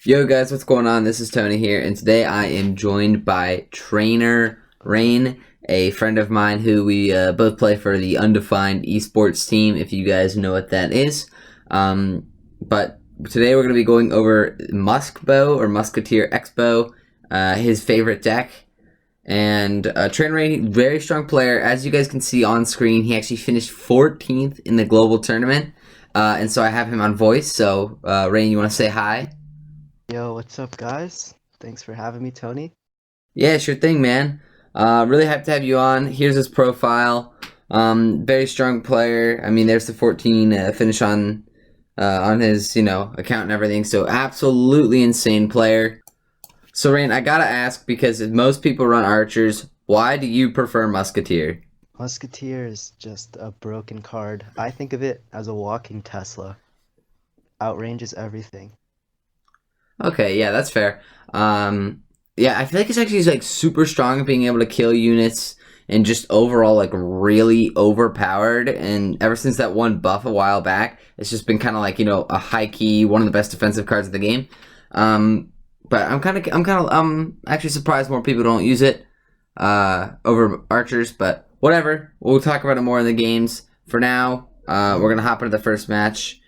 Yo guys, what's going on? This is Tony here, and today I am joined by Trainer Rain, a friend of mine who we both play for the Undefined Esports team, if you guys know what that is. But today we're going to be going over Muskbow or Musketeer Expo, his favorite deck. And Trainer Rain, very strong player. As you guys can see on screen, he actually finished 14th in the global tournament. And so I have him on voice. So Rain, you want to say hi? Yo, what's up, guys? Thanks for having me, Tony. Yeah, sure thing, man. Really hyped to have you on. Here's his profile. Very strong player. I mean, there's the 14 finish on his account and everything. So absolutely insane player. So Rain, I gotta ask because most people run archers. Why do you prefer Musketeer? Musketeer is just a broken card. I think of it as a walking Tesla. Outranges everything. Okay, yeah, that's fair. Yeah, I feel like it's actually like super strong at being able to kill units and just overall like really overpowered. And ever since that one buff a while back, it's just been kind of like a high key, one of the best defensive cards of the game. But I'm actually surprised more people don't use it over archers. But whatever, we'll talk about it more in the games. For now, we're gonna hop into the first match,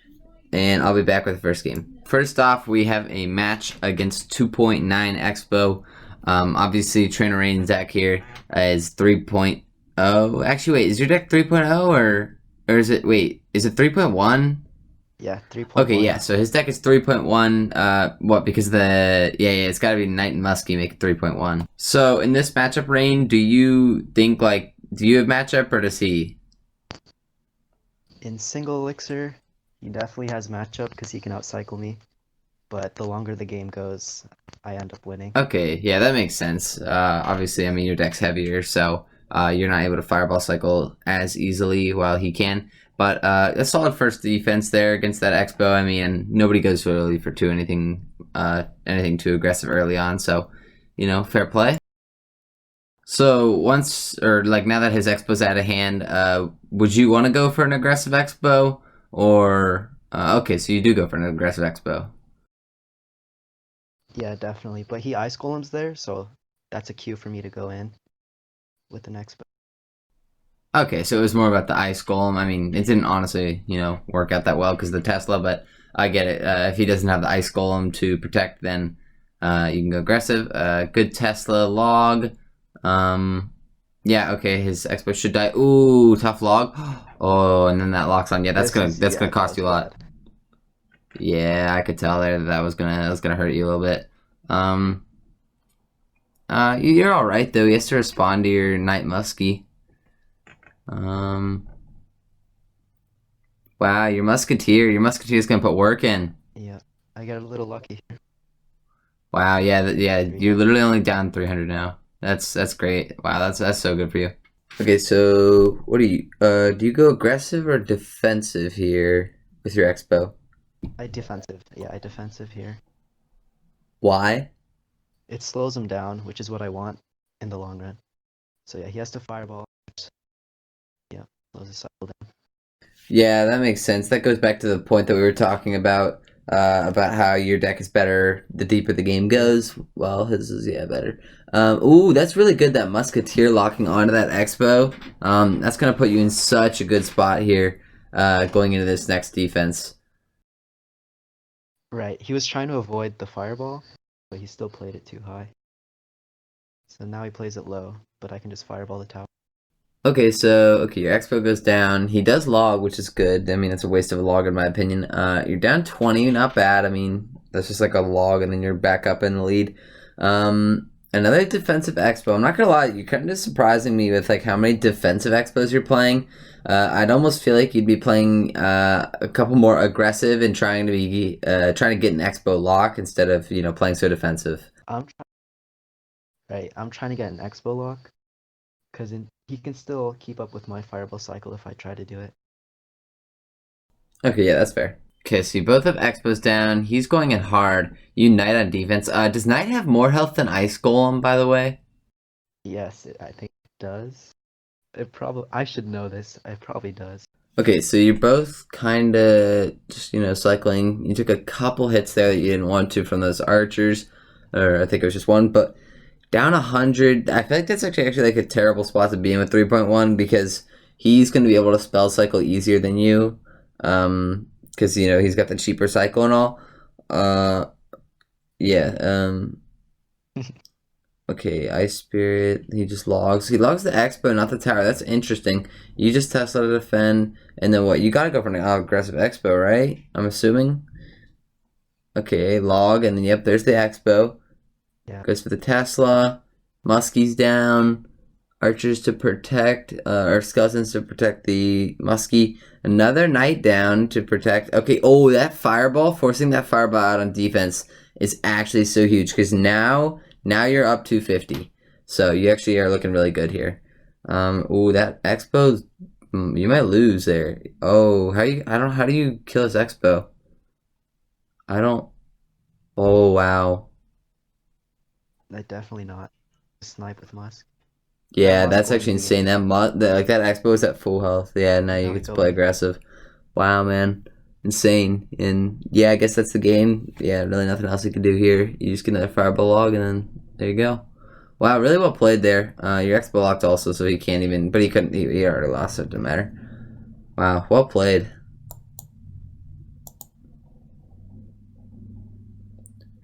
and I'll be back with the first game. First off, we have a match against 2.9 Expo. Obviously, Trainer Rain's deck here is 3.0. Actually, wait, is your deck 3.0 or is it, wait, is it 3.1? Yeah, 3.1. Okay, yeah, so his deck is 3.1. What, because it's gotta be Knight and Muskie make it 3.1. So, in this matchup, Rain, do you think, do you have matchup or does he? In single elixir, he definitely has matchup because he can outcycle me. But the longer the game goes, I end up winning. Okay, yeah, that makes sense. Obviously, I mean, your deck's heavier, so you're not able to fireball cycle as easily while he can. But a solid first defense there against that Expo. I mean, nobody goes really for anything too aggressive early on, so, fair play. So now that his Expo's out of hand, would you want to go for an aggressive Expo? Or, okay, so you do go for an aggressive Expo. Yeah, definitely. But he ice golems there, so that's a cue for me to go in with the next. Okay, so it was more about the ice golem. I mean, it didn't honestly, work out that well because of the Tesla, but I get it. If he doesn't have the ice golem to protect, then you can go aggressive. Good Tesla log. Yeah, okay, his Expo should die. Ooh, tough log. Oh, and then that locks on. Yeah, that's gonna That cost was you a lot. bad. Yeah, I could tell there that was gonna hurt you a little bit. You're all right though. He has to respond to your Knight Muskie. Wow, your Musketeer's gonna put work in. Yeah, I got a little lucky here. Wow, yeah, you're literally only down 300 now. That's great. Wow, that's so good for you. Okay, so what do you go aggressive or defensive here with your Expo? I defensive. Yeah, I defensive here. Why? It slows him down, which is what I want in the long run. So yeah, he has to fireball. Yeah, slows his cycle down. Yeah, that makes sense. That goes back to the point that we were talking about how your deck is better the deeper the game goes. Well, his is, yeah, better. Ooh, that's really good, that Musketeer locking onto that Expo. That's going to put you in such a good spot here going into this next defense. Right, he was trying to avoid the fireball, but he still played it too high. So now he plays it low, but I can just fireball the tower. Okay, your Expo goes down. He does log, which is good. I mean, it's a waste of a log in my opinion. You're down 20, not bad. I mean, that's just like a log, and then you're back up in the lead. Another defensive Expo. I'm not gonna lie, you're kind of surprising me with like how many defensive Expos you're playing. I'd almost feel like you'd be playing a couple more aggressive and trying to get an Expo lock instead of playing so defensive. I'm trying to get an Expo lock, because he can still keep up with my fireball cycle if I try to do it. Okay, yeah, that's fair. Okay, so you both have Expos down. He's going in hard. You Knight on defense. Does Knight have more health than Ice Golem, by the way? Yes, I think it does. I should know this. It probably does. Okay, so you're both kind of just, cycling. You took a couple hits there that you didn't want to from those archers, or I think it was just one, but down 100. I feel like that's actually like a terrible spot to be in with 3.1 because he's going to be able to spell cycle easier than you, because he's got the cheaper cycle and all. Uh, yeah. Okay, Ice Spirit. He just logs. He logs the Expo, not the tower. That's interesting. You just Tesla to defend, and then what? You gotta go for an aggressive Expo, right? I'm assuming. Okay, log, and then yep, there's the Expo. Yeah. Goes for the Tesla. Muskie's down. Archers to protect, or skeletons to protect the Muskie. Another knight down to protect. Okay, oh, that fireball, forcing that fireball out on defense is actually so huge because now you're up 250. So you actually are looking really good here. Oh, that Expo, you might lose there. Oh, how do you kill this Expo? I don't. Oh, wow. Definitely not snipe with Musk. That Yeah, Musk that's will win actually the insane. game. That Expo is at full health. Yeah, now you Now get he's to play OP. aggressive. Wow, man, insane. And yeah, I guess that's the game. Yeah, really nothing else you can do here. You just get another fireball log, and then there you go. Wow, really well played there. Your Expo locked also, so he can't even. But he couldn't. He already lost, so it didn't matter. Wow, well played.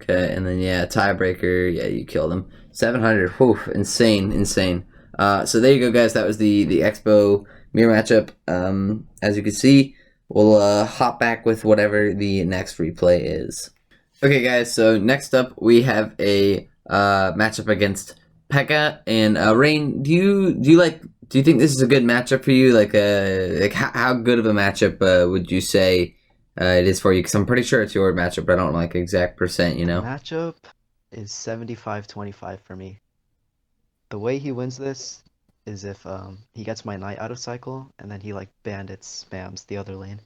Okay, and then yeah, tiebreaker. Yeah, you killed him. 700. Whew, insane, insane. So there you go, guys. That was the Expo mirror matchup. As you can see, we'll hop back with whatever the next replay is. Okay, guys. So next up, we have a matchup against Pekka and Rain. Do you think this is a good matchup for you? Like how good of a matchup would you say it is for you? Because I'm pretty sure it's your matchup, but I don't know, like exact percent. The matchup is 75-25 for me. The way he wins this is if he gets my knight out of cycle and then he like bandits spams the other lane.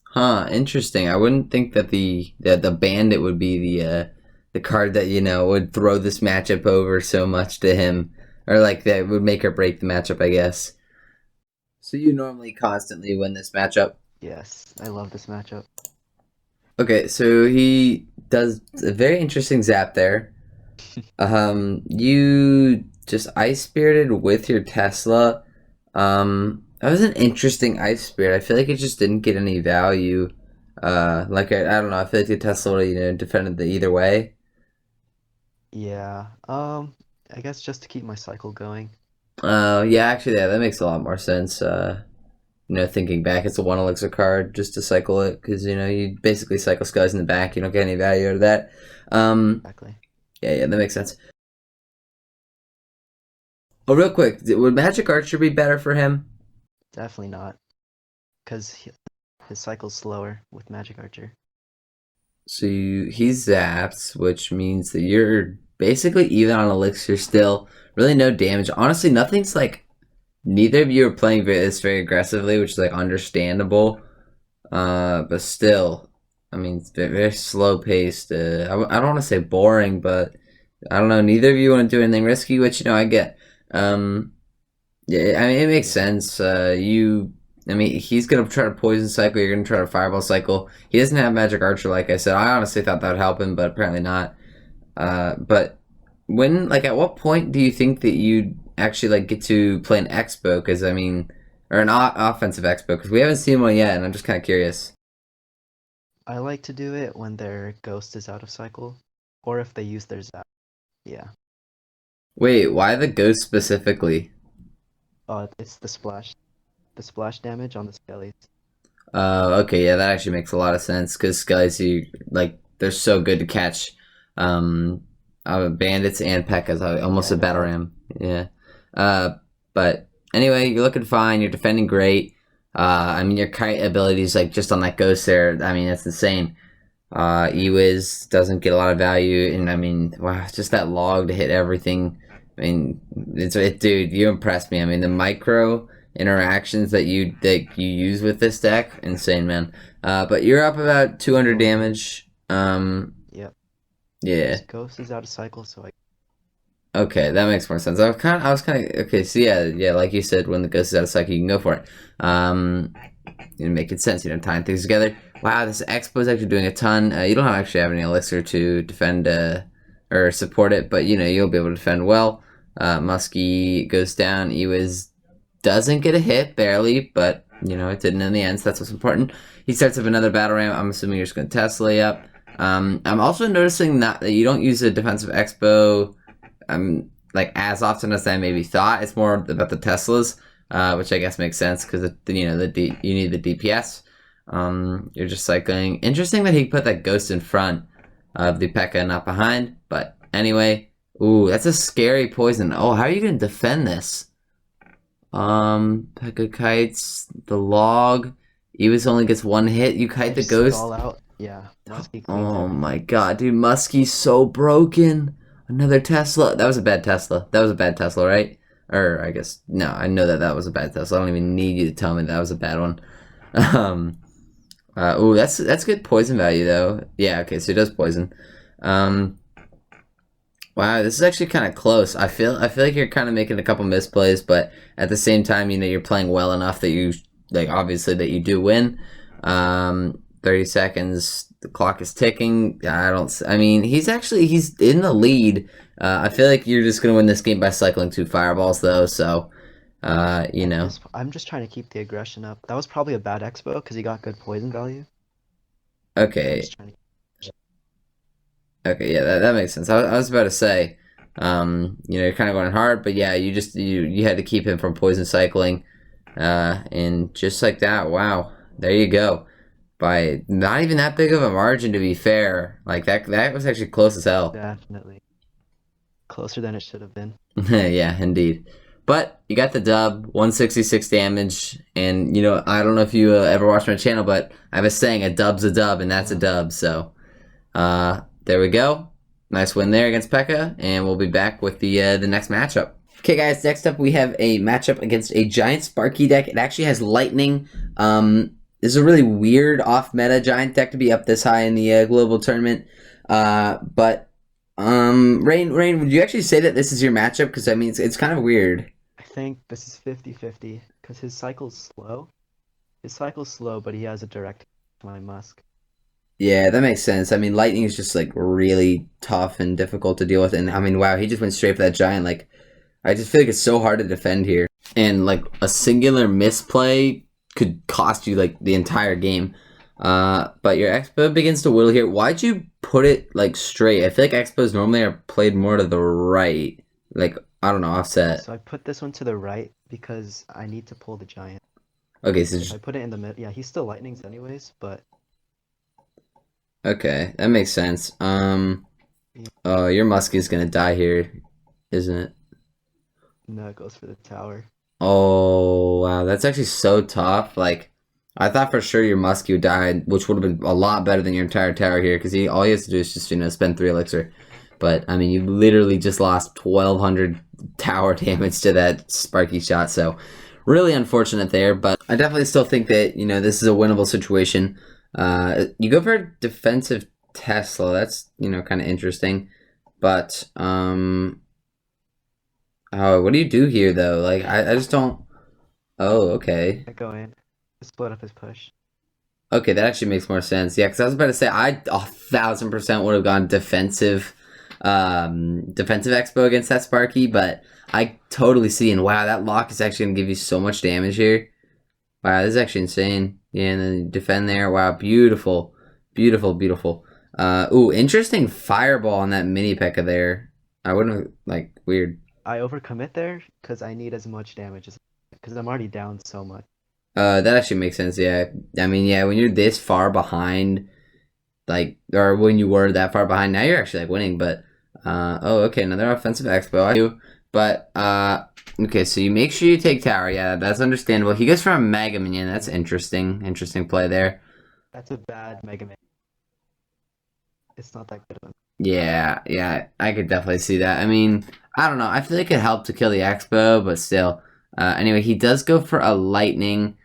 Huh, interesting. I wouldn't think that the bandit would be the card that would throw this matchup over so much to him, or like that would make or break the matchup, I guess. So you normally constantly win this matchup. Yes, I love this matchup. Okay, so he does a very interesting zap there. You just ice spirited with your Tesla. That was an interesting ice spirit. I feel like it just didn't get any value. I don't know. I feel like the Tesla would defended the either way. Yeah, I guess just to keep my cycle going. Yeah, actually, yeah, that makes a lot more sense. Thinking back, it's a one elixir card just to cycle it because you basically cycle skies in the back. You don't get any value out of that. Exactly. Yeah, that makes sense. Oh, real quick, would Magic Archer be better for him? Definitely not, because his cycle's slower with Magic Archer. So he zaps, which means that you're basically even on elixir still. Really no damage. Honestly, nothing's like. Neither of you are playing this very aggressively, which is like understandable. But still, I mean, it's very slow paced. I don't want to say boring, but I don't know. Neither of you want to do anything risky, which I get. Yeah, I mean, it makes sense. I mean, he's gonna try to poison cycle. You're gonna try to fireball cycle. He doesn't have magic archer, like I said. I honestly thought that would help him, but apparently not. But at what point do you think that you actually get to play an expo? Because I mean, or an offensive expo? Because we haven't seen one yet, and I'm just kind of curious. I like to do it when their ghost is out of cycle, or if they use their zap. Yeah. Wait, why the ghost specifically? It's the splash damage on the skellies. Okay, yeah, that actually makes a lot of sense because guys, they're so good to catch. Um, bandits and P.E.K.K.A.s, almost Yeah, a no battle doubt. ram. Yeah. But anyway, you're looking fine. You're defending great. I mean, your kite abilities, just on that ghost there. I mean, that's insane. Ewiz doesn't get a lot of value, and I mean, wow, just that log to hit everything. I mean, dude, you impressed me. I mean, the micro interactions that you use with this deck, insane, man. But you're up about 200 damage. Yep. Yeah. His ghost is out of cycle, so I. Okay, that makes more sense. I was kind of okay. So yeah, like you said, when the ghost is out of cycle, you can go for it. making sense, tying things together. Wow, this Expo is actually doing a ton. You don't actually have any elixir to defend or support it, but you'll be able to defend well. Muskie goes down. Ewiz doesn't get a hit, barely, but it didn't in the end, so that's what's important. He starts up another battle ram. I'm assuming you're just going to Tesla up. I'm also noticing that you don't use a defensive Expo like as often as I maybe thought. It's more about the Teslas, which I guess makes sense because you need the DPS. You're just cycling. Interesting that he put that ghost in front of the P.E.K.K.A, not behind. But anyway, ooh, that's a scary poison. Oh, how are you gonna defend this? P.E.K.K.A kites the log. Ewiz only gets one hit. You kite the ghost. Stall out. Yeah, Muskie cleans Oh my god, dude, Muskie's so broken. Another Tesla. That was a bad Tesla. That was a bad Tesla, right? Or I guess no. I know that was a bad Tesla. I don't even need you to tell me that was a bad one. Ooh, that's good poison value though. Yeah. Okay, so he does poison. Wow, this is actually kind of close. I feel like you're kind of making a couple misplays, but at the same time, you're playing well enough that you obviously that you do win. 30 seconds. The clock is ticking. I mean, he's in the lead. I feel like you're just gonna win this game by cycling 2 fireballs, though. So, I'm just trying to keep the aggression up. That was probably a bad Expo because he got good poison value. Okay. Okay, yeah, that makes sense. I was about to say, you're kind of going hard, but yeah, you had to keep him from poison cycling, and just like that, wow, there you go. By not even that big of a margin, to be fair. Like that was actually close as hell. Definitely closer than it should have been. Yeah, indeed. But you got the dub, 166 damage, and I don't know if you ever watched my channel, but I have a saying, a dub's a dub, and that's a dub. So, there we go. Nice win there against P.E.K.K.A, and we'll be back with the next matchup. Okay, guys, next up we have a matchup against a giant Sparky deck. It actually has lightning. This is a really weird off-meta giant deck to be up this high in the global tournament. But Rain, would you actually say that this is your matchup? Because I mean, it's kind of weird. I think this is 50-50 because his cycle's slow. His cycle's slow, but he has a direct to my Musk. Yeah, that makes sense. I mean, lightning is just like really tough and difficult to deal with, and I mean, wow, he just went straight for that giant. Like, I just feel like it's so hard to defend here, and like a singular misplay could cost you like the entire game. But your Expo begins to whittle here. Why'd you put it like straight? I feel like Expos normally are played more to the right. Like, I don't know, offset. So I put this one to the right because I need to pull the giant. Okay, so if I put it in the middle, yeah, he's still lightnings anyways, but okay, that makes sense. Oh, your Muskie's gonna die here, isn't it? no, it goes for the tower. Oh, wow, that's actually so tough. Like, I thought for sure your Muskie would die, which would have been a lot better than your entire tower here, because all he has to do is just, spend 3 elixir. But, I mean, you literally just lost 1,200 tower damage to that Sparky shot, so really unfortunate there. But I definitely still think that, this is a winnable situation. You go for a defensive Tesla, that's, kind of interesting. But, oh, what do you do here, though? Like, I just don't... Oh, okay. I go in, split up his push. Okay, that actually makes more sense. Yeah, because I was about to say, I 1,000% would have gone defensive Expo against that Sparky, but I totally see, and wow, that lock is actually going to give you so much damage here. Wow, this is actually insane. Yeah, and then you defend there. Wow, beautiful. Beautiful, beautiful. Ooh, interesting fireball on that mini P.E.K.K.A there. I wouldn't have, like, weird. I overcommit there because I need as much damage as because I'm already down so much. That actually makes sense, yeah. I mean, yeah, when you're this far behind, like, or when you were that far behind, now you're actually, like, winning, but, oh, okay, another offensive Expo, I do, but, okay, so you make sure you take tower, yeah, that's understandable. He goes for a Mega Minion, that's interesting play there. That's a bad Mega Man. It's not that good of a... Yeah, I could definitely see that. I mean, I don't know, I feel like it helped to kill the Expo, but still. Anyway, he does go for a lightning.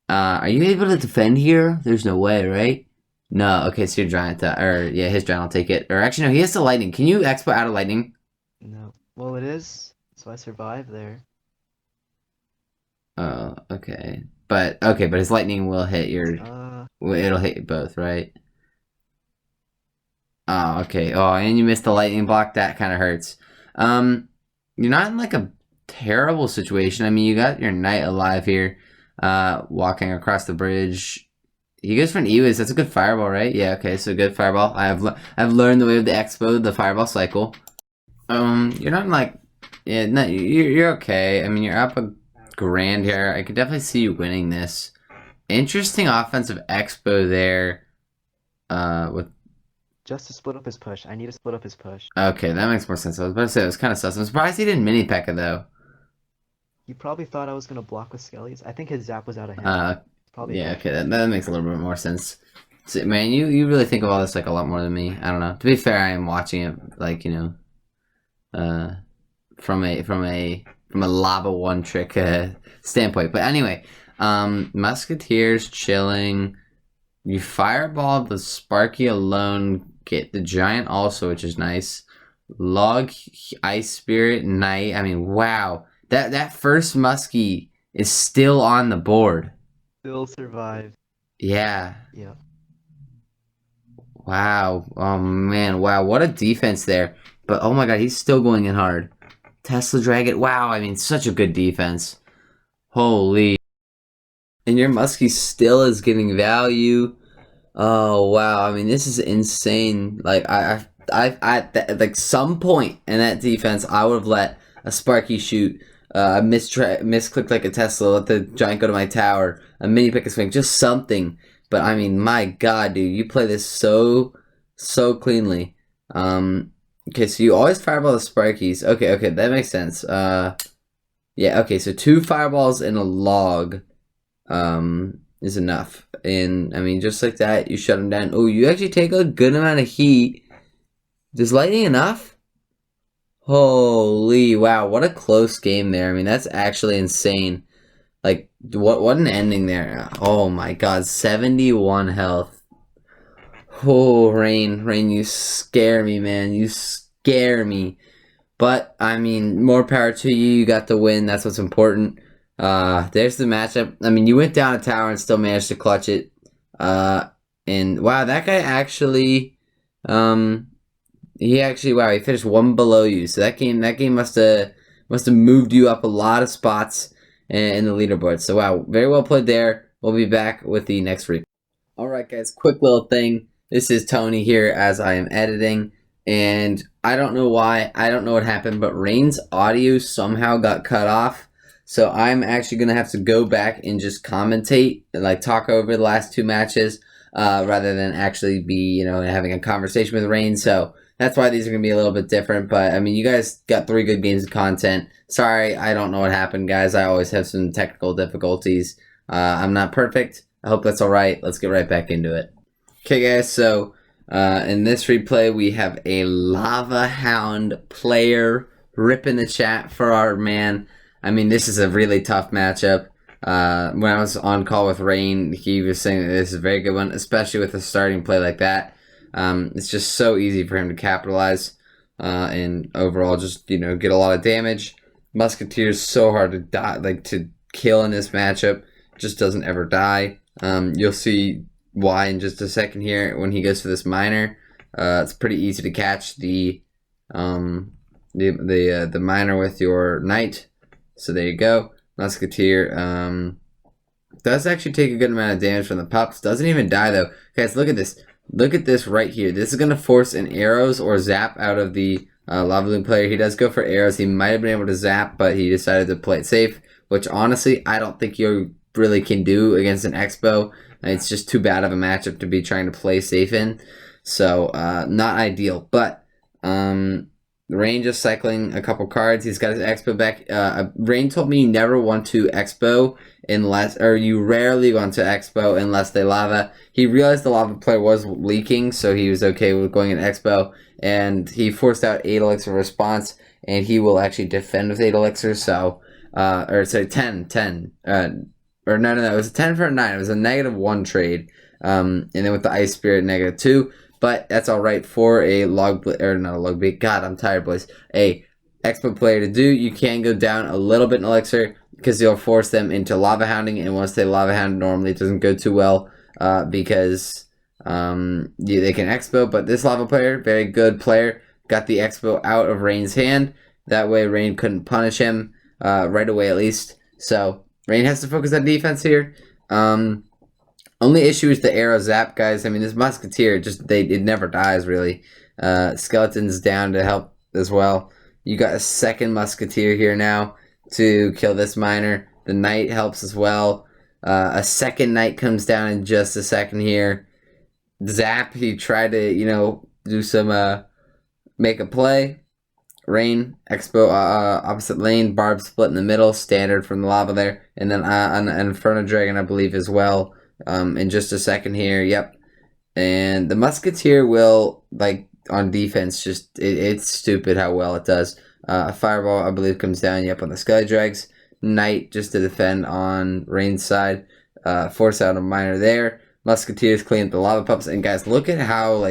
Are you able to defend here? There's no way, right? No, okay, so your giant, yeah, his giant will take it. Or actually, no, he has the lightning. Can you Expo out of lightning? No. Well, it is, so I survive there. Oh, okay. But his lightning will hit your. Uh, Well, it'll hit you both, right? Oh, okay. Oh, and you missed the lightning block. That kind of hurts. Um, you're not in like a terrible situation. I mean, you got your knight alive here, walking across the bridge. He goes for an Ewis. That's a good fireball, right? Yeah. Okay. So good fireball. I've learned the way of the Expo, the fireball cycle. You're not in like, yeah, no, you're okay. I mean, you're up a grand here. I could definitely see you winning this. Interesting offensive Expo there. With just to split up his push. I need to split up his push. Okay, that makes more sense. I was about to say it was kind of sus. I'm surprised he didn't mini P.E.K.K.A though. He probably thought I was gonna block with Skellies. I think his zap was out of hand. Uh, Probably yeah, that. okay, that makes a little bit more sense. So, man, you really think of all this like a lot more than me. I don't know. To be fair, I am watching it like uh, from a lava one trick standpoint. But anyway, Musketeers chilling. You fireball the Sparky alone. Get the giant also, which is nice. Log Ice Spirit Knight. I mean, wow. That first muskie is still on the board. Still survive. Yeah. Yeah. Wow. Oh man. Wow. What a defense there. But oh my god, he's still going in hard. Tesla Dragon. Wow. I mean, such a good defense. Holy. And your muskie still is getting value. Oh wow. I mean, this is insane. Like like some point in that defense, I would have let a Sparky shoot. Misclicked like a Tesla, let the giant go to my tower, a mini pick a swing, just something. But I mean, my god, dude, you play this so cleanly. Okay, so you always fireball the Sparkies. Okay, that makes sense. Yeah, okay, so 2 fireballs in a log, is enough. And I mean, just like that, you shut them down. Oh, you actually take a good amount of heat. Is lightning enough? Holy wow, what a close game there. I mean, that's actually insane. Like, what an ending there. Oh my god, 71 health. Oh, Rain, you scare me, man. You scare me. But, I mean, more power to you. You got the win. That's what's important. There's the matchup. I mean, you went down a tower and still managed to clutch it. And, wow, that guy actually, wow, he finished 1 below you. So that game must have moved you up a lot of spots in the leaderboard. So wow, very well played there. We'll be back with the next replay. All right, guys, quick little thing. This is Tony here as I am editing, and I don't know why, I don't know what happened, but Rain's audio somehow got cut off. So I'm actually gonna have to go back and just commentate and like talk over the last 2 matches, rather than actually be having a conversation with Rain. So that's why these are going to be a little bit different. But, I mean, you guys got 3 good games of content. Sorry, I don't know what happened, guys. I always have some technical difficulties. I'm not perfect. I hope that's all right. Let's get right back into it. Okay, guys. So, in this replay, we have a Lava Hound player ripping the chat for our man. I mean, this is a really tough matchup. When I was on call with Rain, he was saying that this is a very good one, especially with a starting play like that. It's just so easy for him to capitalize, and overall just, get a lot of damage. Musketeer's so hard to die, like to kill in this matchup. Just doesn't ever die. You'll see why in just a second here when he goes for this miner. It's pretty easy to catch the miner with your knight. So there you go. Musketeer does actually take a good amount of damage from the pups. Doesn't even die though. Guys, look at this. Look at this right here. This is going to force an arrows or zap out of the Lava Loon player. He does go for arrows. He might have been able to zap, but he decided to play it safe, which honestly, I don't think you really can do against an Expo. It's just too bad of a matchup to be trying to play safe in. So, not ideal. But, Rain just cycling a couple cards. He's got his Expo back. Rain told me you never want to Expo you rarely want to Expo unless they lava. He realized the lava player was leaking, so he was okay with going in Expo, and he forced out 8 elixir response, and he will actually defend with 8 elixir, so, or sorry, 10, or no, it was a 10 for a 9, it was a -1 trade, and then with the Ice Spirit, -2, but that's alright for a not a log bait, god, I'm tired, boys, a Expo player to do. You can go down a little bit in elixir, because you'll force them into Lava Hounding, and once they Lava Hound, normally it doesn't go too well because they can Expo. But this Lava player, very good player, got the Expo out of Rain's hand. That way Rain couldn't punish him right away at least. So Rain has to focus on defense here. Only issue is the arrow zap, guys. I mean, this Musketeer, it never dies, really. Skeleton's down to help as well. You got a second Musketeer here now to kill this miner. The Knight helps as well. A second Knight comes down in just a second here. Zap, he tried to, do some, make a play. Rain, Expo, opposite lane. Barb split in the middle, standard from the lava there. And then an Inferno Dragon, I believe, as well. In just a second here, yep. And the Musketeer will, on defense, it's stupid how well it does. A Fireball, I believe, comes down, yep, on the Skelly Drags. Knight, just to defend on Rain's side. Force out a miner there. Musketeers clean up the Lava Pups. And guys, look at how,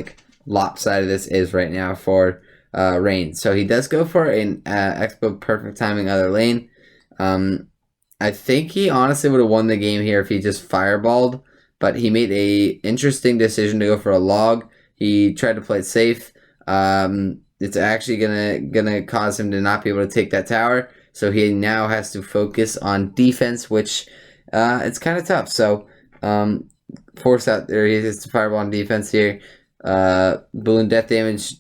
lopsided this is right now for Rain. So he does go for an Expo perfect timing other lane. I think he honestly would have won the game here if he just fireballed, but he made a interesting decision to go for a log. He tried to play it safe. It's actually gonna cause him to not be able to take that tower, so he now has to focus on defense, which it's kind of tough. So force out there, he has to fireball on defense here. Balloon death damage.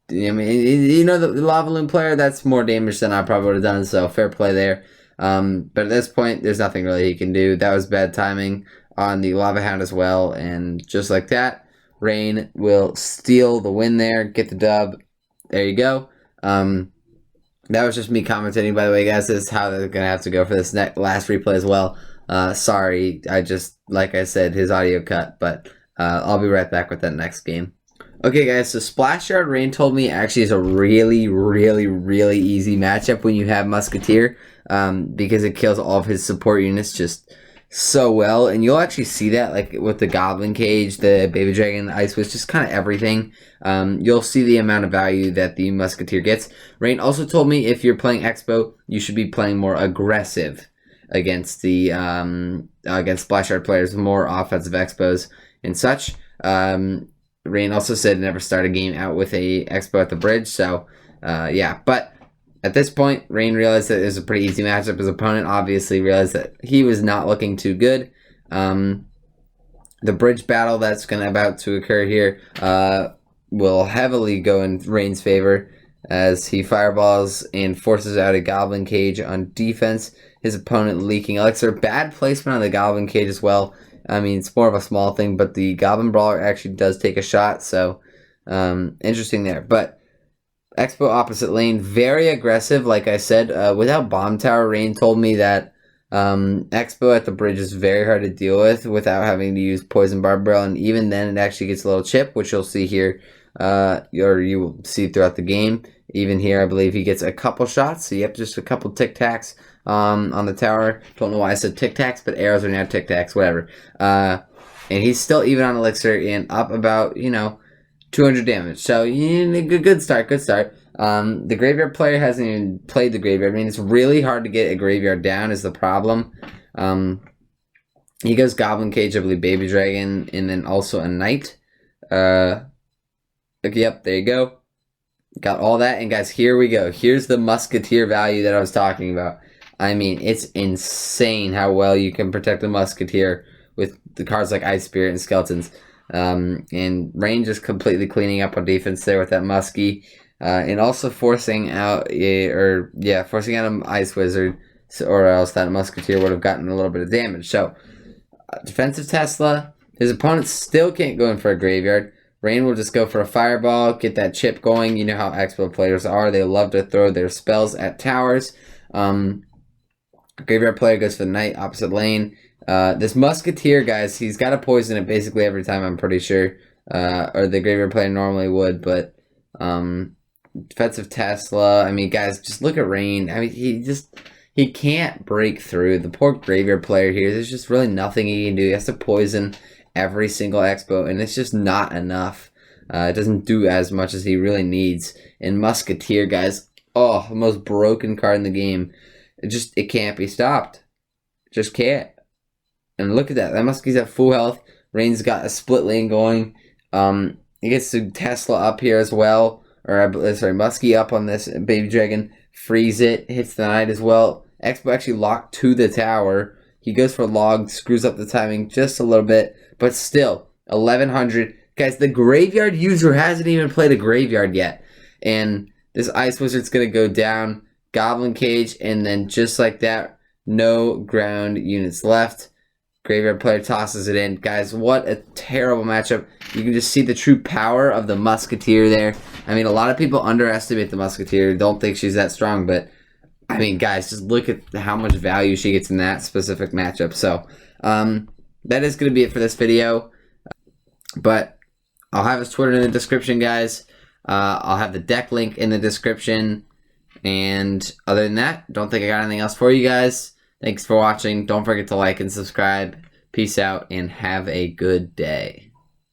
I mean, the Lava Loon player, that's more damage than I probably would have done, so fair play there. But at this point, there's nothing really he can do. That was bad timing on the Lava Hound as well, and just like that, Rain will steal the win there, get the dub. There you go. That was just me commentating, by the way, guys. This is how they're gonna have to go for this last replay as well. Sorry, like I said, his audio cut, but I'll be right back with that next game. Okay, guys, so Splash Yard Rain told me actually is a really, really, really easy matchup when you have Musketeer, because it kills all of his support units just so well, and you'll actually see that with the Goblin Cage, the Baby Dragon, the Ice Wish, just kind of everything. You'll see the amount of value that the Musketeer gets. Rain also told me if you're playing Expo, you should be playing more aggressive against the against Splash Yard players, more offensive Expos and such. Rain also said never start a game out with a Expo at the bridge, so yeah, but at this point, Rain realized that it was a pretty easy matchup. His opponent obviously realized that he was not looking too good. The bridge battle that's about to occur here will heavily go in Rain's favor as he fireballs and forces out a Goblin Cage on defense. His opponent leaking Elixir. Bad placement on the Goblin Cage as well. I mean, it's more of a small thing, but the Goblin Brawler actually does take a shot, so interesting there. But Expo opposite lane, very aggressive, like I said. Without Bomb Tower, Rain told me that Expo at the bridge is very hard to deal with without having to use Poison Barb Barrel, and even then it actually gets a little chip, which you'll see here, or you will see throughout the game. Even here, I believe he gets a couple shots, so you have just a couple tic-tacs on the tower. Don't know why I said tic-tacs, but arrows are now tic-tacs, whatever. And he's still even on Elixir and up about, 200 damage. So, good start, good start. The Graveyard player hasn't even played the Graveyard. I mean, it's really hard to get a Graveyard down is the problem. He goes Goblin Cage, I believe Baby Dragon, and then also a Knight. Yep, there you go. Got all that, and guys, here we go. Here's the Musketeer value that I was talking about. I mean, it's insane how well you can protect the Musketeer with the cards like Ice Spirit and Skeletons. And Rain just completely cleaning up on defense there with that Muskie. And also forcing out an Ice Wizard, or else that Musketeer would have gotten a little bit of damage. So, defensive Tesla. His opponent still can't go in for a Graveyard. Rain will just go for a Fireball, get that chip going. You know how Expo players are. They love to throw their spells at towers. Graveyard player goes for the Knight, opposite lane. This Musketeer, guys, he's got to poison it basically every time, I'm pretty sure. Or the Graveyard player normally would, but defensive Tesla. I mean, guys, just look at Rain. I mean, he can't break through. The poor Graveyard player here, there's just really nothing he can do. He has to poison every single Expo, and it's just not enough. It doesn't do as much as he really needs. And Musketeer, guys, the most broken card in the game. It can't be stopped. Just can't. And look at that. That Muskie's at full health. Rain's got a split lane going. He gets to Tesla up here as well. Or, sorry, Muskie up on this Baby Dragon. Freeze it. Hits the Knight as well. Expo actually locked to the tower. He goes for log. Screws up the timing just a little bit. But still, 1100. Guys, the Graveyard user hasn't even played a Graveyard yet. And this Ice Wizard's going to go down. Goblin Cage. And then just like that, no ground units left. Graveyard player tosses it in. Guys, what a terrible matchup. You can just see the true power of the Musketeer there. I mean, a lot of people underestimate the Musketeer. Don't think she's that strong. But, I mean, guys, just look at how much value she gets in that specific matchup. So, that is going to be it for this video. But I'll have his Twitter in the description, guys. I'll have the deck link in the description. And other than that, don't think I got anything else for you guys. Thanks for watching. Don't forget to like and subscribe. Peace out and have a good day.